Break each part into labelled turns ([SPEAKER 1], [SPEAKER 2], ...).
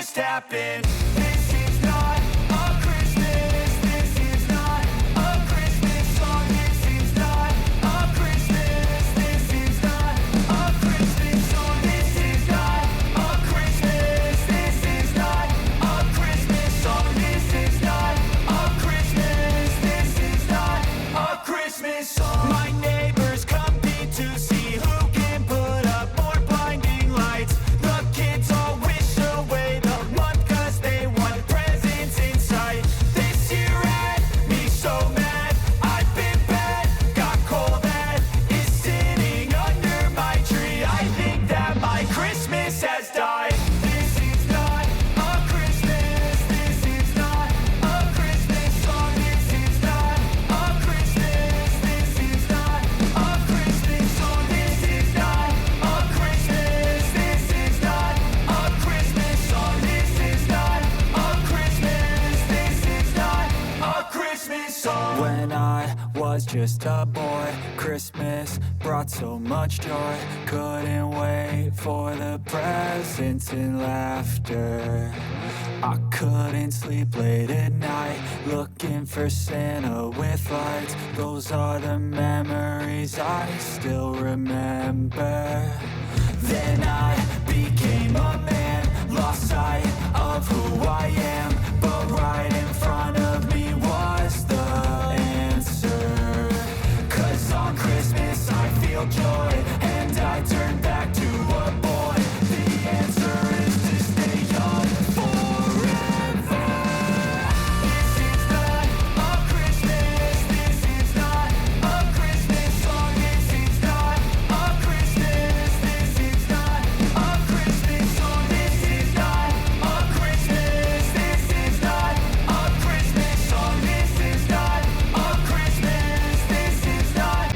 [SPEAKER 1] just happened? This is not a Christmas. This is not a Christmas song. This is not a Christmas. This is not a Christmas song. This is not a Christmas. This is not a Christmas song. This is not a Christmas. This is not a Christmas song. My neighbors compete to see who can put up more blinding lights. The kids all wish away the month 'cause they want presents in sight. This year had me so mad. I've been bad, got coal that is sitting under my tree. I think that my Christmas has died. This is not a Christmas. This is not a Christmas song. This is not a Christmas. This is not a Christmas song. This is not a Christmas. This is not a Christmas song. This is not a Christmas. This is not a Christmas song. When I was just a boy, Christmas brought so much joy. Couldn't wait for the presents and laughter. I couldn't sleep late at night, looking for Santa with lights. Those are the memories I still remember. Then I became a man, lost sight of who I am. But right in front of me was the answer. 'Cause on Christmas I feel joy, and I turn back to a boy. The answer is to stay young forever. This is not a Christmas. This is not a Christmas song. This is not a Christmas. This is not a Christmas song. This is not a Christmas. This is not a Christmas song. This is not a Christmas. This is not.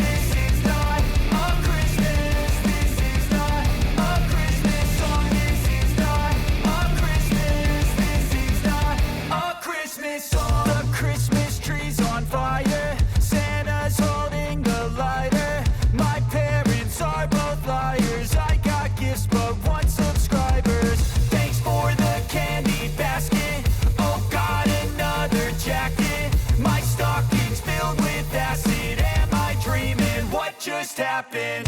[SPEAKER 1] This is not a Christmas. This is not a Christmas song. This is not a Christmas. This is not a Christmas song. The Christmas tree's on fire. Santa's holding the lighter. My parents are both liars. I got gifts but one subscribers. Thanks for the candy basket. Oh, got another jacket. My stocking's filled with acid. Am I dreaming? What just happened?